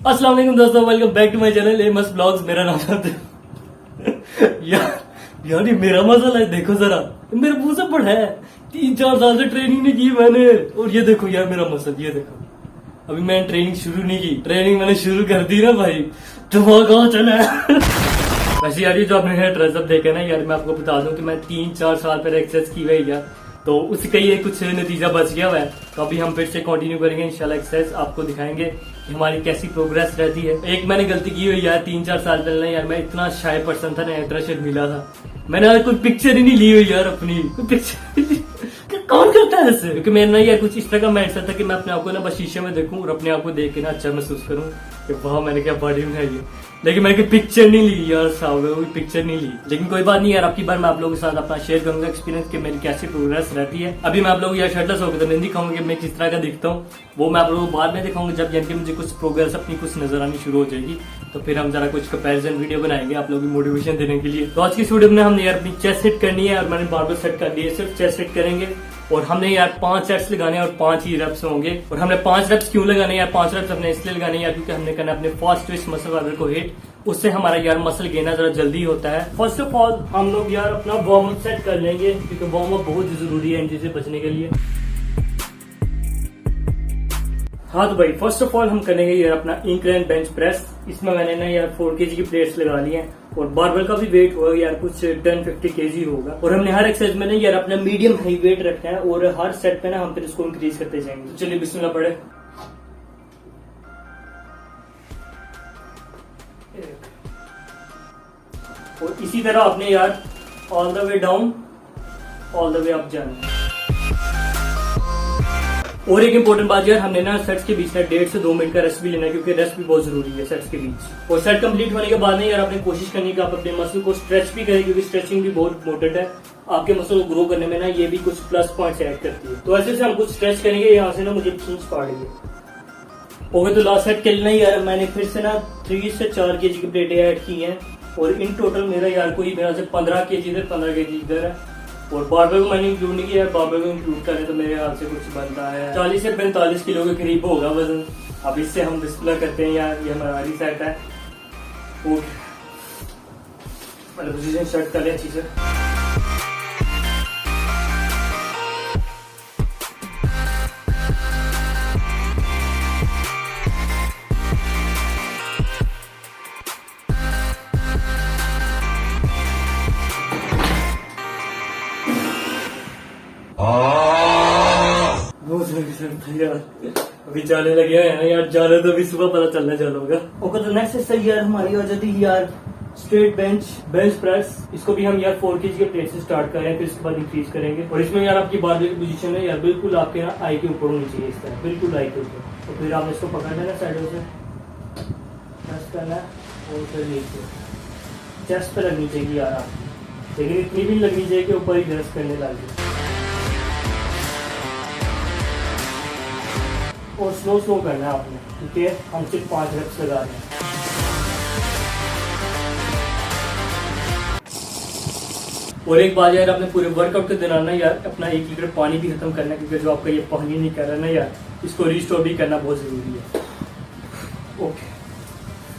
अस्सलाम वालेकुम दोस्तों, welcome back to my channel MS blogs. मेरा नाम है यार ये मेरा मसला है। देखो जरा, मेरे मुंह से पड़ा है। 3-4 साल से ट्रेनिंग नहीं की मैंने, और ये देखो यार मेरा मसल, ये देखो अभी मैंने ट्रेनिंग शुरू नहीं की। ट्रेनिंग मैंने शुरू कर दी ना भाई, दिमाग कहाँ चला है। वैसे यार ये जो आपने हेयर ड्रेसअप देखा ना यार, मैं आपको बता दूं कि मैं 3-4 साल पहले एक्सरसाइज की हुई यार, तो उसका ये कुछ नतीजा बच गया हुआ है। तो अभी हम फिर से कंटिन्यू करेंगे इंशाल्लाह एक्सरसाइज, आपको दिखाएंगे कि हमारी कैसी प्रोग्रेस रहती है। एक मैंने गलती की हुई यार, 3-4 साल पहले यार मैं इतना शाय पर्सन था ना, इतना शर्मीला था, मैंने यार कोई पिक्चर ही नहीं ली हुई यार अपनी, कोई पिक्चर कौन करता है ऐसे। क्योंकि मेरा ना यार कुछ इस तरह का माइंडसेट था कि मैं अपने आप को ना बस शीशे में देखूं और अपने आप को देख के ना अच्छा महसूस करूं कि वाह मैंने क्या बॉडी बनाई है। लेकिन मैंने पिक्चर नहीं ली यार साहब, कोई पिक्चर नहीं ली। लेकिन कोई बात नहीं यार, आपकी बार मैं आप लोगों के साथ अपना शेयर करूंगा एक्सपीरियंस कि मेरी कैसी प्रोग्रेस रहती है। अभी मैं आप लोगों को यार शर्टलेस होकर तो नहीं दिखाऊंगा कि मैं किस तरह का दिखता हूँ, वो मैं आप लोगों को बाद में दिखाऊंगा जब यानी कि मुझे कुछ प्रोग्रेस अपनी कुछ नजर आनी शुरू हो जाएगी। तो फिर हम जरा कुछ कंपैरिजन वीडियो बनाएंगे आप लोगों की मोटिवेशन देने के लिए। तो आज की इस वीडियो में हमने यार अपनी चेस्ट सेट करनी है और मैंने बारबेल सेट कर ली है, सिर्फ चेस्ट सेट करेंगे और हमने यार 5 सेट्स लगाने हैं और 5 ही रेप्स होंगे। और हमने 5 रेप्स क्यों लगाने यार, 5 रेप्स हमने इसलिए लगाने यार क्योंकि हमने करना अपने फर्स्ट ट्विस्ट मसल फाइबर को हिट, उससे हमारा यार मसल गेना जरा जल्दी होता है। फर्स्ट ऑफ ऑल हम लोग यार अपना वार्म अप सेट कर लेंगे क्योंकि वार्म अप बहुत जरूरी है इंजरी से बचने के लिए। हाँ तो भाई फर्स्ट ऑफ ऑल हम करेंगे यार अपना इंक्लाइन बेंच प्रेस। इसमें मैंने ना यार 4 kg की प्लेट्स लगा ली हैं और बारबेल का भी वेट होगा यार कुछ 10-50 kg होगा। और हमने हर एक्सरसाइज में ना यार अपना मीडियम हाई वेट रखना है और हर सेट पे ना हम फिर इसको इंक्रीज करते जाएंगे। तो चलिए बिस्मिल्लाह पढ़े। और इसी तरह आपने यार all the way down all the way up जाना। और एक इम्पोर्टेंट बात यार, हमने ना सेट्स के बीच में 1.5 से 2 मिनट का रेस्ट भी लेना है क्योंकि रेस्ट भी बहुत जरूरी है सेट्स के बीच। और सेट कंप्लीट होने के बाद में यार आपने कोशिश करनी कि आप अपने मसल को स्ट्रेच भी करें क्योंकि स्ट्रेचिंग भी बहुत इंपॉर्टेंट है आपके मसल को ग्रो करने में ना, ये भी कुछ प्लस पॉइंट्स ऐड करती है। तो ऐसे से हम कुछ स्ट्रेच करेंगे। यहाँ से ना मुझे खींच पाड़ेंगे। ओके तो लास्ट सेट के लिए यार मैंने फिर से ना 3 से 4 kg की प्लेटें ऐड की हैं और इन टोटल मेरा यार कोई मेरा से 15 kg इधर 15 kg इधर है। और बारबेल को मैंने इंक्लूड नहीं किया, बारबेल को इंक्लूड करें तो मेरे हाथ से कुछ बनता है 40 से 45 किलो के करीब होगा वजन। अब इससे हम डिस्प्ले करते हैं यार, ये हमारा सेट है। मतलब पोजीशन सेट कर ले अच्छी से। यार अभी जाने लगे हैं यार, जाने तो अभी सुबह पता चलने चल होगा। ओके तो नेक्स्ट एक्सरसाइज यार हमारी हो जाती है यार स्ट्रेट बेंच प्रेस। इसको भी हम यार 4 kg के प्लेट से स्टार्ट करें फिर इसके बाद इंक्रीज करेंगे। और इसमें यार आपकी बारबेल की पोजीशन है यार बिल्कुल आपके ना आई के ऊपर होनी चाहिए, इस तरह बिल्कुल आई के ऊपर। तो फिर आपने इसको पकड़ना है साइडों से, प्रेस करना है और फिर नीचे चेस्ट पे लगनी चाहिए यार आप, लेकिन इतनी भी लगनी चाहिए कि ऊपर ही ग्रेस करने लगे। और स्लो करना है आपने क्योंकि हम सिर्फ 5 रेप्स लगा रहे हैं। और एक बात यार, आपने पूरे वर्कआउट के दौरान ना यार अपना 1 लीटर पानी भी खत्म करना है क्योंकि जो आपका ये पानी नहीं कर रहा ना यार, इसको रिस्टोर भी करना बहुत जरूरी है। Okay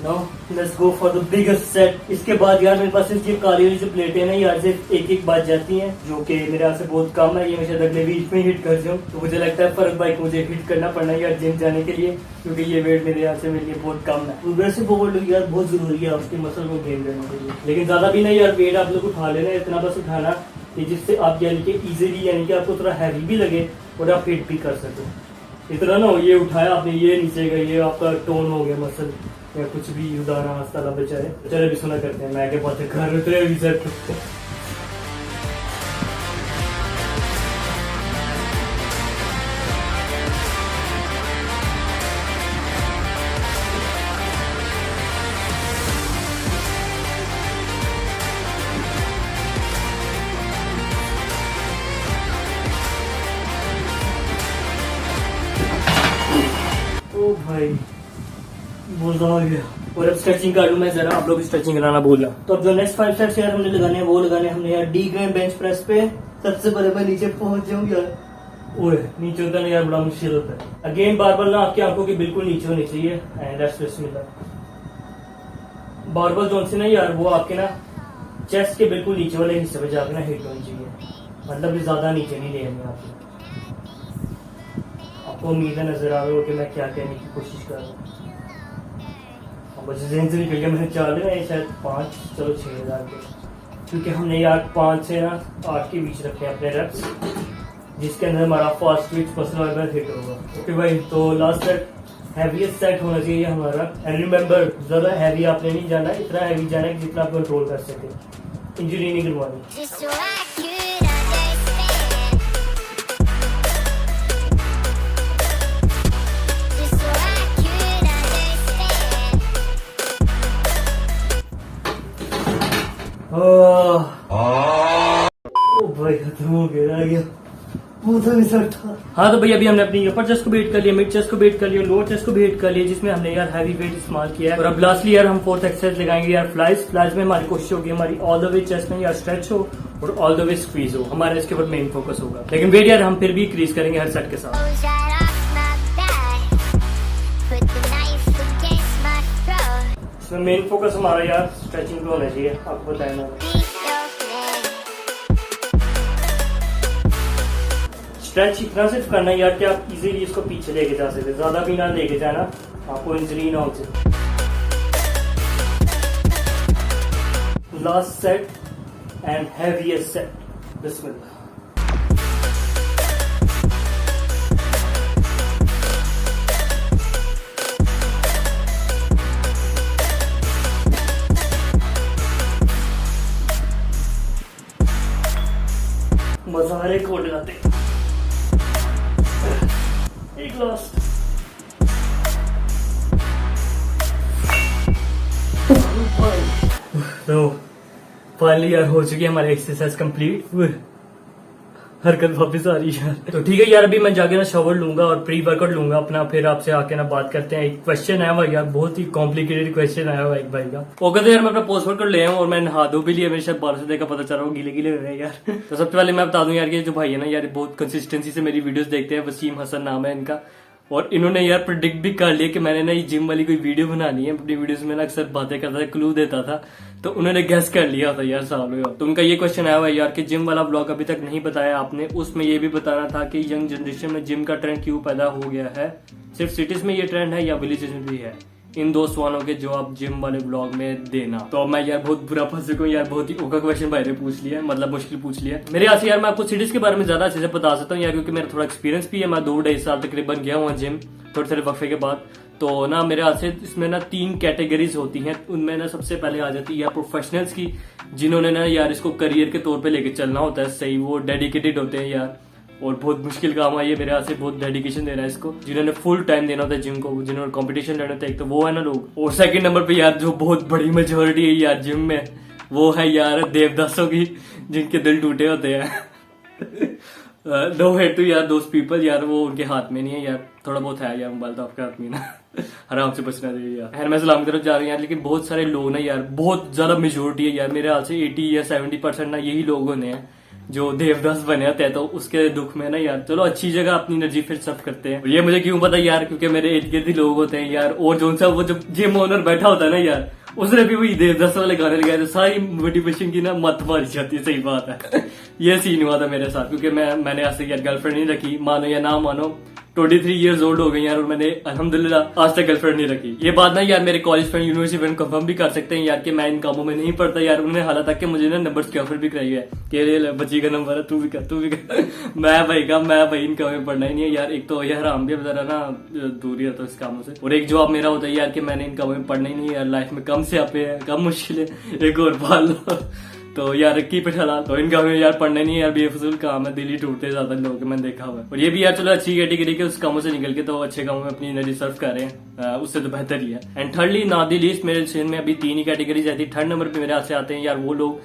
now let's go for the biggest set. इसके बाद यार मेरे पास ये काली वाली जो प्लेटें ना यार सिर्फ एक बात जाती हैं जो कि मेरे हाथ से बहुत कम है। ये मैं शायद अगले वीक में हिट कर जाऊँ, तो मुझे लगता है फर्क बाइक मुझे हिट करना पड़ना है यार जिम जाने के लिए क्योंकि ये वेट मेरे हाथ से मेरे लिए बहुत कम है। वैसे फॉरवर्ड यार बहुत जरूरी है उसके मसल को गेन करने के लिए, लेकिन ज्यादा भी नहीं यार। वेट आप लोग उठा लेना, इतना बस उठाना कि जिससे आप यानी कि इजीली यानी कि आपको थोड़ा हैवी भी लगे और आप हिट भी कर सको। इतना ना हो ये उठाया आपने ये नीचे गया, ये आपका टोन हो गया मसल या कुछ भी उदाहरण हस्ता बेचारे। चले भी सुना करते हैं, मैं आगे बातें घर उतरे भी सर। ओ भाई मजा आ गया। और अब स्ट्रेचिंग कर लूं मैं जरा, आप लोग स्ट्रेचिंग कराना भूला। तो अब जो नेक्स्ट 5 सेट्स यार हमने लगाने हैं वो लगाने हमने यार डी ग्रैंड बेंच प्रेस पे। सबसे पहले मैं नीचे पहुंच जाऊं यार, ओए नीचे उतरना यार बड़ा मुश्किल होता है। अगेन बारबल ना आपकी आंखों के बिल्कुल नीचे होनी चाहिए। And let's Bismillah. Barbell zone से ना यार वो आपके ना चेस्ट के बिल्कुल नीचे वाले हिस्से पे जाकर ना हिट होनी चाहिए, मतलब ज्यादा नीचे नहीं लेनी आपको। आपको उम्मीद है नजर आ रहा हो कि मैं क्या कहने की कोशिश कर रहा हूँ। मुझे जहन से निकल गया, मैंने 4 लेना है शायद 5, चलो 6000 के, क्योंकि हमने यार 5 से ना 8 के बीच रखे हैं अपने रेप्स, जिसके अंदर हमारा फास्ट ट्विच पर्सनल हिट होगा। ओके भाई, तो लास्ट सेट हैवीएस्ट सेट होना चाहिए हमारा। एंड रिमेंबर ज्यादा हैवी आपने नहीं जाना, इतना हैवी जाना है जितना आप कंट्रोल कर सके, इंजरी नहीं करवानी। ओ भाई खत्म हो गया वो तो नहीं सकता। हाँ तो भाई अभी हमने अपनी अपर चेस्ट को बेट कर लिया, मिड चेस्ट को बेट कर लिया, लोअर चेस्ट को बेट कर लिया, जिसमें हमने यार हैवी वेट इस्तेमाल किया है। और अब लास्टली यार हम 4th एक्सरसाइज लगाएंगे यार फ्लाइज में हमारी कोशिश होगी हमारी ऑल द वे चेस्ट में यार स्ट्रेच हो और ऑल द वे स्क्वीज हो, हमारा इसके ऊपर मेन फोकस होगा। लेकिन वेट यार हम फिर भी इंक्रीज करेंगे हर सेट के साथ। इसमें मेन फोकस हमारा यार स्ट्रेचिंग पे होना चाहिए, आपको बताया ना। स्ट्रेच इतना सिर्फ करना है यार कि आप इजीली इसको पीछे लेके जा सकते, ज्यादा भी ना लेके जाना, आपको इंजरी ना हो सके। Last set and heaviest set, बिस्मिल्लाह। मजारे को लगाते एक लास्ट। तो फाइनली यार हो चुकी है हमारी एक्सरसाइज कंप्लीट, हरकत वापस आ रही है यार। तो ठीक है यार, अभी मैं जाके ना शावर लूंगा और प्री वर्कआउट लूंगा अपना, फिर आपसे आके ना बात करते हैं। एक क्वेश्चन आया हुआ यार, बहुत ही कॉम्प्लिकेटेड क्वेश्चन आया हुआ एक भाई का। ओके तो यार मैं अपना पोस्ट वर्कआउट ले आऊँ और मैं नहा धो भी लिया, मेरे शायद 12 से देखा पता चल रहा हूँ गीले गीले हो रहे हैं यार। तो सबसे पहले मैं बता दूं यार कि जो भाई है ना यार बहुत कंसिस्टेंसी से मेरी वीडियोस देखते हैं, वसीम हसन नाम है इनका, और इन्होंने यार प्रिडिक्ट भी कर लिया कि मैंने ना ये जिम वाली कोई वीडियो बनानी है। अपनी वीडियोस में ना अक्सर बातें करता था, क्लू देता था, तो उन्होंने गेस कर लिया था यार सालों। तो उनका ये क्वेश्चन आया हुआ है यार कि जिम वाला ब्लॉग अभी तक नहीं बताया आपने, उसमें ये भी बताना था कि यंग जनरेशन में जिम का ट्रेंड क्यों पैदा हो गया है, सिर्फ सिटीज में ये ट्रेंड है या विलेजेस में भी है। इन 2 सवालों के जवाब जिम वाले ब्लॉग में देना। तो मैं यार बहुत बुरा फंस चुका हूँ यार, बहुत ही ओका क्वेश्चन भाई ने पूछ लिया, मतलब मुश्किल पूछ लिया मेरे यहाँ से यार। मैं आपको सिटीज के बारे में ज्यादा अच्छे से बता सकता हूँ यार, क्योंकि मेरा थोड़ा एक्सपीरियंस भी है। मैं 2-2.5 साल तकरीबन गया हुआ जिम थोड़े वक्फे के बाद। तो ना मेरे हाथ से इसमें ना 3 कैटेगरीज होती हैं। उनमें ना सबसे पहले आ जाती है यार प्रोफेशनल्स की, जिन्होंने ना यार इसको करियर के तौर पे लेके चलना होता है सही, वो डेडिकेटेड होते हैं यार, और बहुत मुश्किल काम है ये, मेरे हाथ से बहुत डेडिकेशन देना है इसको, जिन्होंने फुल टाइम देना होता है जिम को, जिन्होंने कंपटीशन लड़ना होता है, एक तो वो है ना लोग। और सेकंड नंबर पे यार जो बहुत बड़ी मेजोरिटी है यार जिम में, वो है यार देवदासों की, जिनके दिल टूटे होते हैं। नो हेड टू यार दोस्त पीपल यार, वो उनके हाथ में नहीं है यार, थोड़ा बहुत है यार, मोबाइल तो आपके हाथ में ना। आराम से बचना चाहिए यार। खैर मैं सलाम की तरफ जा रही हूँ यार, लेकिन बहुत सारे लोग ना यार, बहुत ज्यादा मेजोरिटी है यार, मेरे हाथ से 80 या 70% ना यही लोग होने हैं जो देवदास बने होते हैं। तो उसके दुख में ना यार, चलो अच्छी जगह अपनी एनर्जी फिर सब करते हैं। ये मुझे क्यों पता यार, क्योंकि मेरे इर्द गिर्द ही लोग होते हैं यार, और जो सा वो जब जिम ओनर बैठा होता है ना यार, उसने भी वही देवदास वाले गाने लगाए थे, सारी मोटिवेशन की ना मत मारी जाती है। सही बात है। ये सीन हुआ था मेरे साथ, क्योंकि मैंने आज तक यार गर्लफ्रेंड नहीं रखी, मानो या ना मानो 23 इयर्स ओल्ड हो गई यार, और मैंने अल्हम्दुलिल्लाह आज तक गर्लफ्रेंड नहीं रखी। ये बात ना यार मेरे college friend university friend confirm भी कर सकते हैं यार कि मैं इन कामों में नहीं पढ़ता यार। उन्होंने हालात तक कि मुझे ना नंबर की ऑफर भी कराई है कि बच्ची का नंबर है, तू भी कर। मैं भाई इन कामों में पढ़ना ही नहीं है यार। एक तो यह हराम भी जरा ना दूरी रहता है इस कामों से, और एक जवाब मेरा होता है यार कि मैंने इन कामों में पढ़ना ही नहीं है यार, लाइफ में कम से आपे है, कम मुश्किल है, एक और पाल लो। तो यार रक्की पे चला, तो इनका में यार पढ़ना नहीं है यार, बेफजूल काम है, दिल्ली टूटते ज्यादा लोग मैंने देखा हुआ है। और ये भी यार चलो अच्छी कैटेगरी के उस कामों से निकल के तो अच्छे कामों में अपनी एनर्जी सर्व कर रहे हैं, उससे तो बेहतर ही है। And thirdly not the least, मेरे डिसीजन में अभी 3 ही कैटेगरीज आती है। 3rd नंबर पे मेरे हाथ से आते हैं यार वो लोग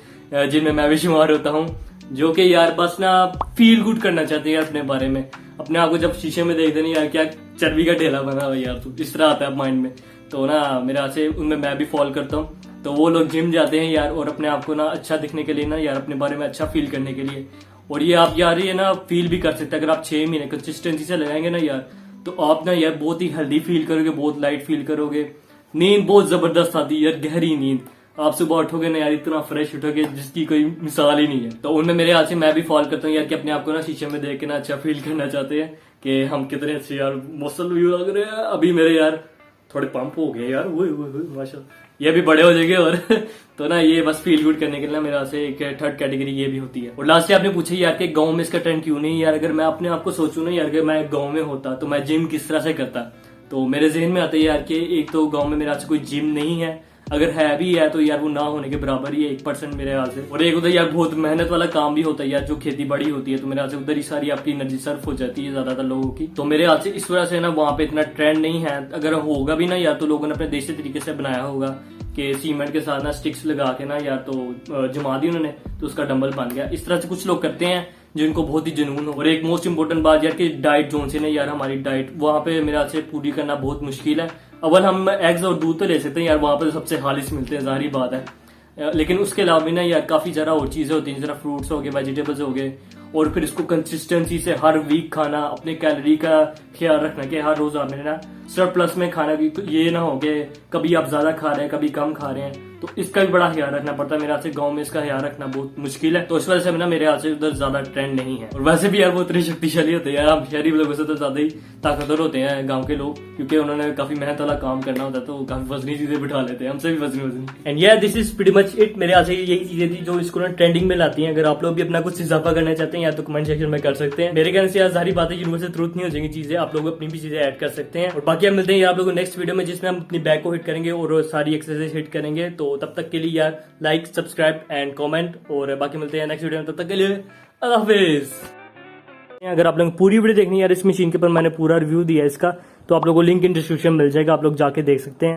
जिनमें मैं भी शुमार होता हूँ, जो कि यार बस ना फील गुड करना चाहते हैं यार अपने बारे में, अपने आप को जब शीशे में देखते नहीं यार, क्या चर्बी का ढेला बना हुआ यार, तो इस तरह आता है माइंड में। तो ना मेरे हाथ से उनमें मैं भी फॉलो करता हूँ। तो वो लोग जिम जाते हैं यार, और अपने आप को ना अच्छा दिखने के लिए ना यार, अपने बारे में अच्छा फील करने के लिए, और ये आप यार ये ना फील भी कर सकते हैं, अगर आप 6 महीने कंसिस्टेंसी से लगाएंगे ना यार, तो आप ना यार बहुत ही हेल्दी फील करोगे, बहुत लाइट फील करोगे, नींद बहुत जबरदस्त आती है यार, गहरी नींद। आप सुबह उठोगे ना यार इतना फ्रेश उठोगे जिसकी कोई मिसाल ही नहीं है। तो उनमें मेरे हाथ से मैं भी फॉलो करता हूँ यार कि अपने आप को ना शीशे में देख के ना अच्छा फील करना चाहते हैं कि हम कितने अच्छे यार मसल भी लग रहे हैं। अभी मेरे यार थोड़े पंप हो गए यार, वो माशाल्लाह, ये भी बड़े हो जाएंगे। और तो ना ये बस फील गुड करने के लिए ना मेरा से एक थर्ड कैटेगरी ये भी होती है। और लास्ट आपने पूछा यार कि गांव में इसका ट्रेंड क्यों नहीं यार। अगर मैं अपने आप को सोचूं ना यार, अगर मैं गांव में होता तो मैं जिम किस तरह से करता, तो मेरे जहन में आता है यार कि एक तो गांव में मेरे हाथ से कोई जिम नहीं है, अगर है भी है तो यार वो ना होने के बराबर ही है, 1% मेरे हाथ से। और एक उधर यार बहुत मेहनत वाला काम भी होता है यार, जो खेती बाड़ी होती है, तो मेरे हाथ से उधर ही सारी आपकी एनर्जी सर्फ हो जाती है ज्यादातर लोगों की। तो मेरे हाथ से इस वजह से ना वहां पे इतना ट्रेंड नहीं है। अगर होगा भी ना यार तो लोगों ने अपने देसी तरीके से बनाया होगा कि सीमेंट के साथ ना स्टिक्स लगा के ना यार तो जमा दी उन्होंने, तो उसका डंबल बन गया। इस तरह से कुछ लोग करते हैं जिनको बहुत ही जुनून हो। और एक मोस्ट इंपोर्टेंट बात यार कि डाइट जोन से ना यार हमारी डाइट वहां पे मेरे हाथ से पूरी करना बहुत मुश्किल है। अव्वल हम एग्स और दूध तो ले सकते हैं यार, वहां पे सबसे खालिश मिलते हैं, जाहिर बात है। लेकिन उसके अलावा भी ना यार काफी ज्यादा और चीजें होती हैं, जरा फ्रूट्स हो गए, वेजिटेबल्स हो गए, और फिर इसको कंसिस्टेंसी से हर वीक खाना, अपने कैलोरी का ख्याल रखना कि हर रोज आपने ना सरप्लस में खाना भी, ये ना हो गए कभी आप ज्यादा खा रहे हैं कभी कम खा रहे हैं, तो इसका भी बड़ा ख्याल रखना पड़ता है। मेरे हाथ से गांव में इसका ख्याल रखना बहुत मुश्किल है, तो इस वजह से ना मेरे हाथ से उधर ज्यादा ट्रेंड नहीं है। और वैसे भी यार वो इतने शक्तिशाली होते हैं यार, हम शहरी लोगों से तो ज्यादा ही ताकतवर होते हैं गाँव के लोग, क्योंकि उन्होंने काफी मेहनत वाला काम करना होता है, तो काफी वजनी चीजें बिठा लेते हैं, हमसे भी वजनी। एंड यार this is pretty much it. मेरे हाथ से यही चीजें थी जो इसको ना ट्रेंडिंग में लाती हैं। अगर आप लोग भी अपना कुछ इजाफा करना चाहते हैं यार तो कमेंट सेक्शन में कर सकते हैं। मेरे कहने से यार सारी बातें यूनिवर्सल ट्रूथ नहीं हो जाएंगी चीजें, आप लोग अपनी भी चीजें ऐड कर सकते हैं। और बाकी हम मिलते हैं यार आप लोगों को नेक्स्ट वीडियो में, जिसमें हम अपनी बैक को हिट करेंगे और सारी एक्सरसाइज हिट करेंगे। तो तब तक के लिए यार लाइक, सब्सक्राइब एंड कमेंट, और बाकी मिलते हैं नेक्स्ट वीडियो में, तब तक के लिए अल्लाह हाफिज। अगर आप लोग पूरी वीडियो देखनी है यार, इस मशीन के ऊपर मैंने पूरा रिव्यू दिया है इसका, तो आप लोगों को लिंक इन डिस्क्रिप्शन मिल जाएगा, आप लोग जाके देख सकते हैं।